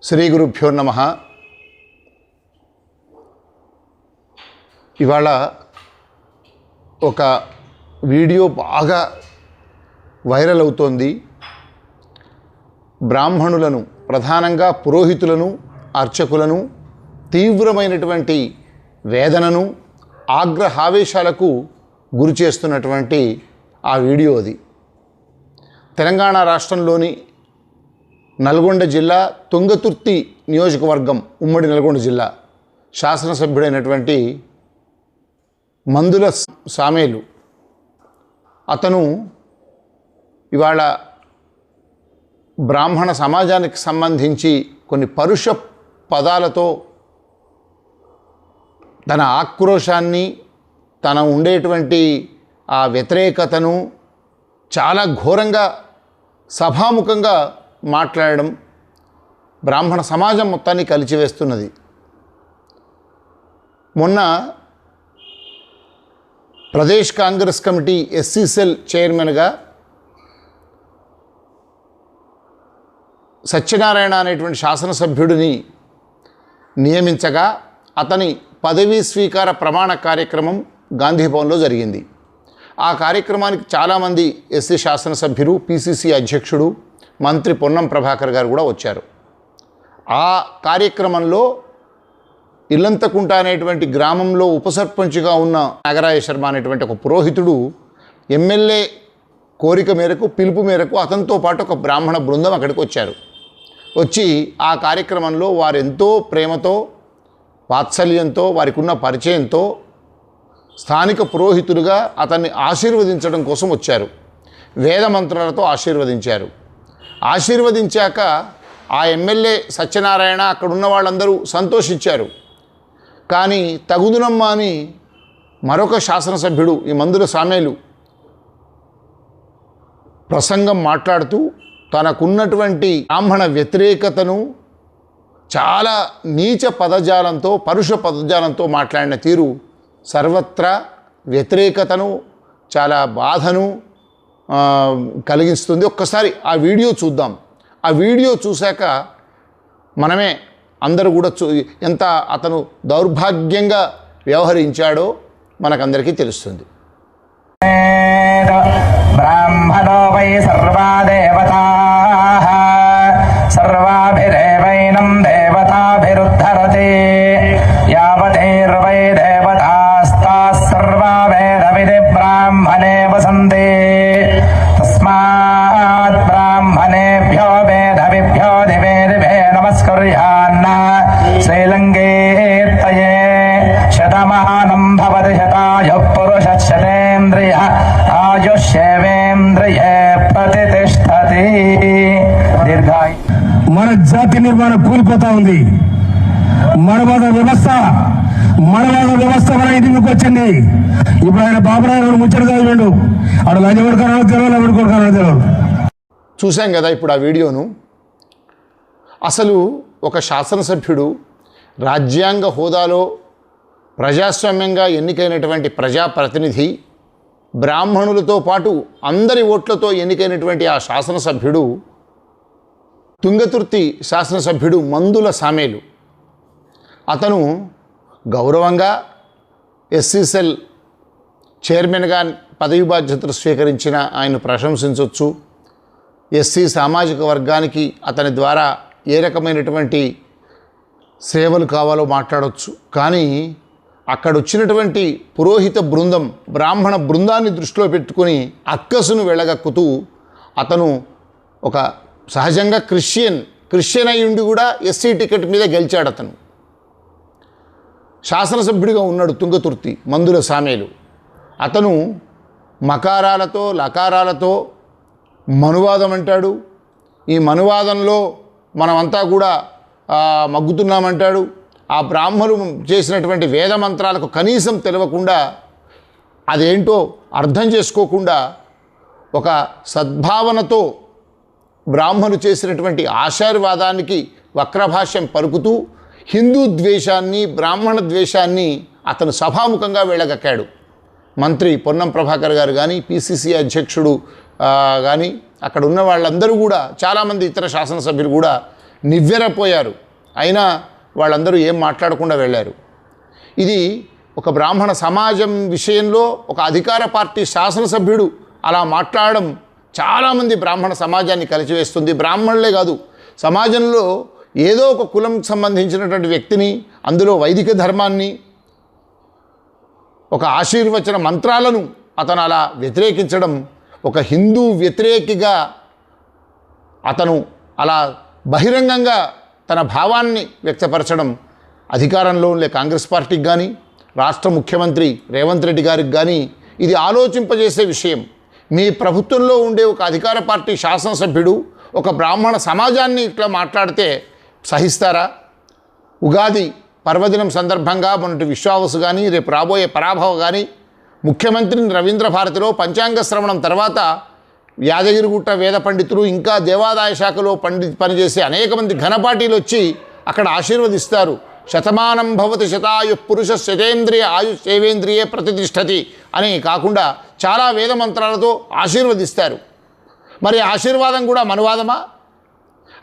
శ్రీ గురుభ్యో నమః. ఇవాళ ఒక వీడియో బాగా వైరల్ అవుతోంది. బ్రాహ్మణులను, ప్రధానంగా పురోహితులను, అర్చకులను తీవ్రమైనటువంటి వేదనను, ఆగ్రహావేశాలకు గురి చేస్తున్నటువంటి ఆ వీడియో అది. తెలంగాణ రాష్ట్రంలోని నల్గొండ జిల్లా తుంగతుర్తి నియోజకవర్గం, ఉమ్మడి నల్గొండ జిల్లా శాసనసభ్యుడైనటువంటి మందుల సామేలు అతను ఇవాళ బ్రాహ్మణ సమాజానికి సంబంధించి కొన్ని పరుష పదాలతో తన ఆక్రోశాన్ని, తన ఉండేటువంటి ఆ వ్యతిరేకతను చాలా ఘోరంగా సభాముఖంగా మాట్లాడడం బ్రాహ్మణ సమాజం మొత్తాన్ని కలిచివేస్తున్నది. మొన్న Pradesh Congress committee SC cell చైర్మన్గా సత్యనారాయణ అనేటువంటి శాసనసభ్యుడిని నియమించగా అతని పదవీ స్వీకార ప్రమాణ కార్యక్రమం గాంధీభవన్లో జరిగింది. ఆ కార్యక్రమానికి చాలామంది ఎస్సీ శాసనసభ్యులు, పిసిసి అధ్యక్షుడు మంత్రి పొన్నం ప్రభాకర్ గారు కూడా వచ్చారు. ఆ కార్యక్రమంలో ఇల్లంతకుంట అనేటువంటి గ్రామంలో ఉపసర్పంచ్గా ఉన్న నాగరాయ శర్మ అనేటువంటి ఒక పురోహితుడు ఎమ్మెల్యే కోరిక మేరకు, పిలుపు మేరకు అతనితో పాటు ఒక బ్రాహ్మణ బృందం అక్కడికి వచ్చారు. వచ్చి ఆ కార్యక్రమంలో వారెంతో ప్రేమతో, వాత్సల్యంతో, వారికి ఉన్న పరిచయంతో స్థానిక పురోహితులుగా అతన్ని ఆశీర్వదించడం కోసం వచ్చారు. వేద మంత్రాలతో ఆశీర్వదించారు. ఆశీర్వదించాక ఆ ఎమ్మెల్యే సత్యనారాయణ, అక్కడున్న వాళ్ళందరూ సంతోషించారు. కానీ తగుదునమ్మా అని మరొక శాసనసభ్యుడు, ఈ మందుల సామేలు ప్రసంగం మాట్లాడుతూ తనకున్నటువంటి బ్రాహ్మణ వ్యతిరేకతను చాలా నీచ పదజాలంతో, పరుష పదజాలంతో మాట్లాడిన తీరు సర్వత్రా వ్యతిరేకతను, చాలా బాధను కలిగిస్తుంది. ఒక్కసారి ఆ వీడియో చూద్దాం. ఆ వీడియో చూశాక మనమే అందరూ కూడా ఎంత అతను దౌర్భాగ్యంగా వ్యవహరించాడో మనకందరికీ తెలుస్తుంది. బ్రాహ్మణో వై సర్వా దేవతాః సర్వాభిరేవైనం దేవతాభిరుద్ధరతే యావతైర్వై దేవతాస్తాః సర్వా వేదవిధి బ్రాహ్మణే వసంతే తస్మాత్ బ్రాహ్మణేభ్యో వేదవిభ్యో దివే దివే నమస్కుర్యాన్న శ్రీలంకేత్తయే శతమానం భవతి శతాయుః పురుషः శతేంద్రియः ఆయుష్యేవేంద్రియే ప్రతిష్టతి. దీర్ఘాయు. మన జాతి నిర్మాణం కూలిపోతా ఉంది. మనవాద వ్యవస్థ మన ఇంటికి వచ్చింది. ఇప్పుడు ఆయన బాబురావు ముచ్చట చదివిండు. అక్కడ లంచబడుకోవడం తెలియదు, ఎవడుకోవడం తెలియదు. చూశాం కదా ఇప్పుడు ఆ వీడియోను. అసలు ఒక శాసనసభ్యుడు రాజ్యాంగ హోదాలో ప్రజాస్వామ్యంగా ఎన్నికైనటువంటి ప్రజాప్రతినిధి, బ్రాహ్మణులతో పాటు అందరి ఓట్లతో ఎన్నికైనటువంటి ఆ శాసనసభ్యుడు, తుంగతుర్తి శాసనసభ్యుడు మందుల సామేలు, అతను గౌరవంగా ఎస్సీ సెల్ చైర్మన్గా పదవి బాధ్యతలు స్వీకరించిన ఆయన ప్రశంసించవచ్చు. ఎస్సీ సామాజిక వర్గానికి అతని ద్వారా ఏ రకమైనటువంటి సేవలు కావాలో మాట్లాడవచ్చు. కానీ అక్కడ వచ్చినటువంటి పురోహిత బృందం, బ్రాహ్మణ బృందాన్ని దృష్టిలో పెట్టుకుని అక్కసును వెళ్ళగక్కుతూ అతను ఒక సహజంగా క్రిస్టియన్ అయ్యుండి కూడా ఎస్సీ టికెట్ మీద గెలిచాడు. అతను శాసనసభ్యుడిగా ఉన్నాడు తుంగతుర్తి మందుల సామేలు. అతను మకారాలతో, లకారాలతో మనువాదం అంటాడు. ఈ మనువాదంలో మనమంతా కూడా మగ్గుతున్నామంటాడు. ఆ బ్రాహ్మలు చేసినటువంటి వేద మంత్రాలకు కనీసం తెలియకుండా, అదేంటో అర్థం చేసుకోకుండా, ఒక సద్భావనతో బ్రాహ్మలు చేసినటువంటి ఆశీర్వాదానికి వక్రభాష్యం పలుకుతూ హిందూ ద్వేషాన్ని, బ్రాహ్మణ ద్వేషాన్ని అతను సభాముఖంగా వెళ్ళగక్కాడు. మంత్రి పొన్నం ప్రభాకర్ గారు కానీ, పిసిసి అధ్యక్షుడు కానీ, అక్కడ ఉన్న వాళ్ళందరూ కూడా, చాలామంది ఇతర శాసనసభ్యులు కూడా నివ్వెరపోయారు. అయినా వాళ్ళందరూ ఏం మాట్లాడకుండా వెళ్ళారు. ఇది ఒక బ్రాహ్మణ సమాజం విషయంలో ఒక అధికార పార్టీ శాసనసభ్యుడు అలా మాట్లాడడం చాలామంది బ్రాహ్మణ సమాజాన్ని కలిచివేస్తుంది. బ్రాహ్మణులే కాదు, సమాజంలో ఏదో ఒక కులం సంబంధించినటువంటి వ్యక్తిని, అందులో వైదిక ధర్మాన్ని, ఒక ఆశీర్వచన మంత్రాలను అతను అలా వ్యతిరేకించడం, ఒక హిందూ వ్యతిరేకిగా అతను అలా బహిరంగంగా తన భావాన్ని వ్యక్తపరచడం అధికారంలో ఉండే కాంగ్రెస్ పార్టీకి కానీ, రాష్ట్ర ముఖ్యమంత్రి రేవంత్ రెడ్డి గారికి కానీ ఇది ఆలోచింపజేసే విషయం. మీ ప్రభుత్వంలో ఉండే ఒక అధికార పార్టీ శాసనసభ్యుడు ఒక బ్రాహ్మణ సమాజాన్ని ఇట్లా మాట్లాడితే సహిస్తారా? ఉగాది పర్వదినం సందర్భంగా మొన్నటి విశ్వావసు కానీ, రేపు రాబోయే పరాభవ కానీ, ముఖ్యమంత్రిని రవీంద్ర భారతిలో పంచాంగ శ్రవణం తర్వాత యాదగిరిగుట్ట వేద పండితులు, ఇంకా దేవాదాయ శాఖలో పనిచేసే అనేక మంది ఘనపాటీలు వచ్చి అక్కడ ఆశీర్వదిస్తారు. శతమానం భవతి శతాయు పురుష శతేంద్రియ ఆయుషేవేంద్రియే ప్రతిష్టతి అని కాకుండా చాలా వేద మంత్రాలతో ఆశీర్వదిస్తారు. మరి ఆశీర్వాదం కూడా మనువాదమా?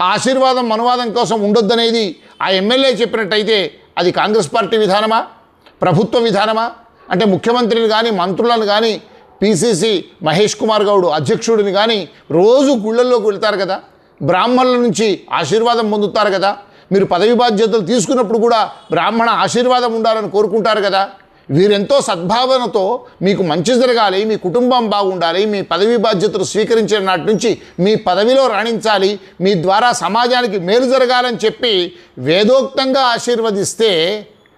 ఆ ఆశీర్వాదం మనువాదం కోసం ఉండొద్దనేది ఆ ఎమ్మెల్యే చెప్పినట్టయితే అది కాంగ్రెస్ పార్టీ విధానమా, ప్రభుత్వ విధానమా? అంటే ముఖ్యమంత్రిని కానీ, మంత్రులను కానీ, పిసిసి మహేష్ కుమార్ గౌడ్ అధ్యక్షుడిని కానీ రోజు గుళ్ళల్లోకి వెళ్తారు కదా, బ్రాహ్మణుల నుంచి ఆశీర్వాదం పొందుతారు కదా, మీరు పదవి బాధ్యతలు తీసుకున్నప్పుడు కూడా బ్రాహ్మణ ఆశీర్వాదం ఉండాలని కోరుకుంటారు కదా. వీరెంతో సద్భావనతో మీకు మంచి జరగాలి, మీ కుటుంబం బాగుండాలి, మీ పదవి బాధ్యతలు స్వీకరించిన నాటి నుంచి మీ పదవిలో రాణించాలి, మీ ద్వారా సమాజానికి మేలు జరగాలని చెప్పి వేదోక్తంగా ఆశీర్వదిస్తే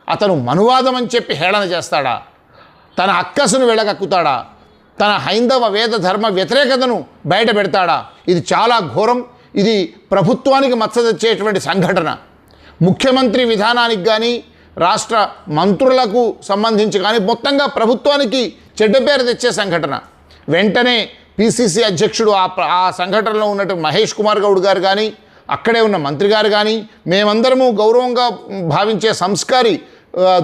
అతను మనువాదం అని చెప్పి హేళన చేస్తాడా? తన అక్కసును వెలగక్కుతాడా? తన హైందవ వేద ధర్మ వ్యతిరేకతను బయట పెడతాడా? ఇది చాలా ఘోరం. ఇది ప్రభుత్వానికి మచ్చ తెచ్చేటువంటి సంఘటన. ముఖ్యమంత్రి విధానానికి కానీ, రాష్ట్ర మంత్రులకు సంబంధించి కానీ, మొత్తంగా ప్రభుత్వానికి చెడ్డ పేరు తెచ్చే సంఘటన. వెంటనే పిసిసి అధ్యక్షుడు ఆ సంఘటనలో ఉన్నట్టు మహేష్ కుమార్ గౌడ్ గారు కానీ, అక్కడే ఉన్న మంత్రి గారు కానీ, మేమందరము గౌరవంగా భావించే సంస్కారి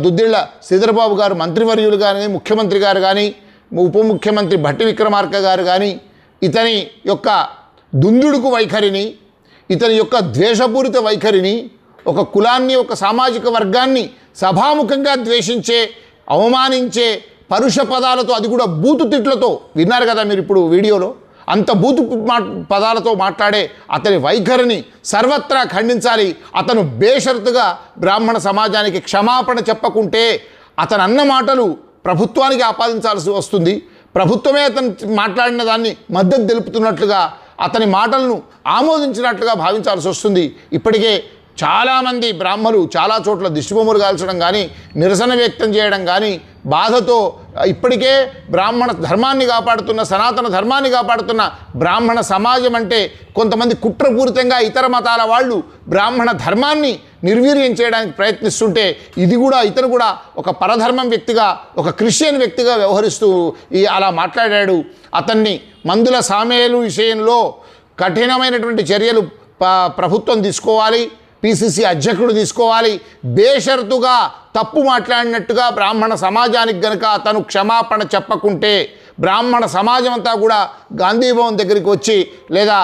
దుద్దిళ్ల శ్రీధరబాబు గారు మంత్రివర్యులు కానీ, ముఖ్యమంత్రి గారు కానీ, ఉప ముఖ్యమంత్రి భట్టి విక్రమార్క గారు కానీ ఇతని యొక్క దుందుడుకు వైఖరిని, ఇతని యొక్క ద్వేషపూరిత వైఖరిని, ఒక కులాన్ని, ఒక సామాజిక వర్గాన్ని సభాముఖంగా ద్వేషించే, అవమానించే పరుష పదాలతో, అది కూడా బూతు తిట్లతో విన్నారు కదా మీరు ఇప్పుడు వీడియోలో, అంత బూతు పదాలతో మాట్లాడే అతని వైఖరిని సర్వత్రా ఖండించాలి. అతను బేషరతుగా బ్రాహ్మణ సమాజానికి క్షమాపణ చెప్పకుంటే అతను అన్న మాటలు ప్రభుత్వానికి ఆపాదించాల్సి వస్తుంది. ప్రభుత్వమే అతను మాట్లాడిన దాన్ని మద్దతు తెలుపుతున్నట్లుగా, అతని మాటలను ఆమోదించినట్లుగా భావించాల్సి వస్తుంది. ఇప్పటికే చాలామంది బ్రాహ్మలు చాలా చోట్ల దిష్టిబొమ్మలు కాల్చడం కానీ, నిరసన వ్యక్తం చేయడం కానీ, బాధతో ఇప్పటికే బ్రాహ్మణ ధర్మాన్ని కాపాడుతున్న, సనాతన ధర్మాన్ని కాపాడుతున్న బ్రాహ్మణ సమాజం అంటే కొంతమంది కుట్రపూరితంగా ఇతర మతాల వాళ్ళు బ్రాహ్మణ ధర్మాన్ని నిర్వీర్యం చేయడానికి ప్రయత్నిస్తుంటే, ఇది కూడా ఇతను కూడా ఒక పరధర్మం వ్యక్తిగా, ఒక క్రిస్టియన్ వ్యక్తిగా వ్యవహరిస్తూ అలా మాట్లాడాడు. అతన్ని మందుల సామేలు విషయంలో కఠినమైనటువంటి చర్యలు ప్రభుత్వం తీసుకోవాలి, పిసిసి అధ్యక్షుడు తీసుకోవాలి. బేషరతుగా తప్పు మాట్లాడినట్టుగా బ్రాహ్మణ సమాజానికి గనుక అతను క్షమాపణ చెప్పకుంటే బ్రాహ్మణ సమాజం అంతా కూడా గాంధీ భవన్ దగ్గరికి వచ్చి, లేదా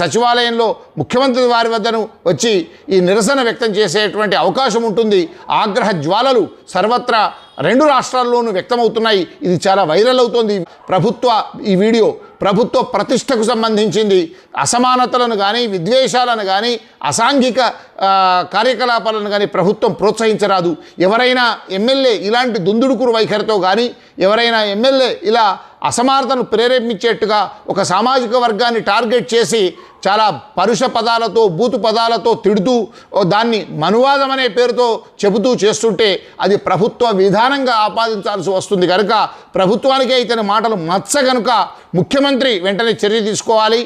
సచివాలయంలో ముఖ్యమంత్రి వారి వద్దను వచ్చి ఈ నిరసన వ్యక్తం చేసేటువంటి అవకాశం ఉంటుంది. ఆగ్రహ జ్వాలలు సర్వత్రా రెండు రాష్ట్రాల్లోనూ వ్యక్తమవుతున్నాయి. ఇది చాలా వైరల్ అవుతోంది. ఈ వీడియో ప్రభుత్వ ప్రతిష్టకు సంబంధించింది. అసమానతలను కానీ, విద్వేషాలను కానీ, అసాంఘిక కార్యకలాపాలను కానీ ప్రభుత్వం ప్రోత్సహించరాదు. ఎవరైనా ఎమ్మెల్యే ఇలాంటి దుందుడుకురు వైఖరితో కానీ, ఎవరైనా ఎమ్మెల్యే ఇలా అసమానతను ప్రేరేపించేట్టుగా ఒక సామాజిక వర్గాన్ని టార్గెట్ చేసి చాలా పరుష పదాలతో, బూతు పదాలతో తిడుతూ దాన్ని మనువాదం అనే పేరుతో చెబుతూ చేస్తుంటే అది ప్రభుత్వ విధానంగా ఆపాదించాల్సి వస్తుంది. కనుక ప్రభుత్వానికే ఇతని మాటలు మచ్చ కనుక ముఖ్యమంత్రి వెంటనే చర్య తీసుకోవాలి.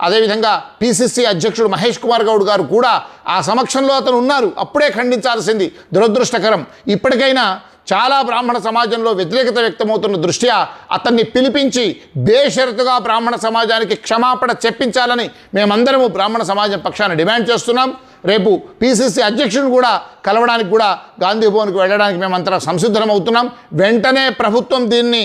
అదేవిధంగా పిసిసి అధ్యక్షుడు మహేష్ కుమార్ గౌడ్ గారు కూడా ఆ సమక్షంలో అతను ఉన్నారు, అప్పుడే ఖండించాల్సింది. దురదృష్టకరం. ఇప్పటికైనా చాలా బ్రాహ్మణ సమాజంలో వ్యతిరేకత వ్యక్తమవుతున్న దృష్ట్యా అతన్ని పిలిపించి బేషరతుగా బ్రాహ్మణ సమాజానికి క్షమాపణ చెప్పించాలని మేమందరము బ్రాహ్మణ సమాజం పక్షాన డిమాండ్ చేస్తున్నాం. రేపు పిసిసి అధ్యక్షుడిని కూడా కలవడానికి కూడా గాంధీ భవన్కి వెళ్ళడానికి మేమంతా సంసిద్ధం అవుతున్నాం. వెంటనే ప్రభుత్వం దీన్ని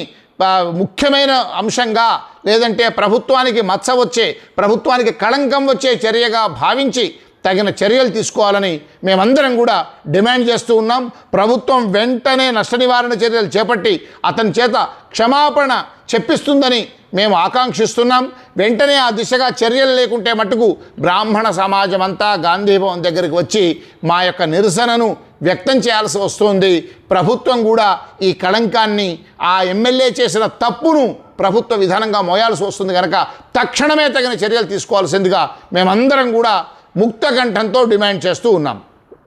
ముఖ్యమైన అంశంగా, లేదంటే ప్రభుత్వానికి మచ్చ వచ్చే, ప్రభుత్వానికి కళంకం వచ్చే చర్యగా భావించి తగిన చర్యలు తీసుకోవాలని మేమందరం కూడా డిమాండ్ చేస్తూ ఉన్నాం. ప్రభుత్వం వెంటనే నష్ట నివారణ చర్యలు చేపట్టి అతని చేత క్షమాపణ చెప్పిస్తుందని మేము ఆకాంక్షిస్తున్నాం. వెంటనే ఆ దిశగా చర్యలు లేకుంటే మట్టుకు బ్రాహ్మణ సమాజం అంతా గాంధీ భవన్ దగ్గరికి వచ్చి మా యొక్క నిరసనను వ్యక్తం చేయాల్సి వస్తుంది. ప్రభుత్వం కూడా ఈ కళంకాన్ని, ఆ ఎమ్మెల్యే చేసిన తప్పును ప్రభుత్వ విధానంగా మోయాల్సి వస్తుంది కనుక తక్షణమే తగిన చర్యలు తీసుకోవాల్సిందిగా మేమందరం కూడా ముక్త కంఠంతో డిమాండ్ చేస్తూ ఉన్నాం.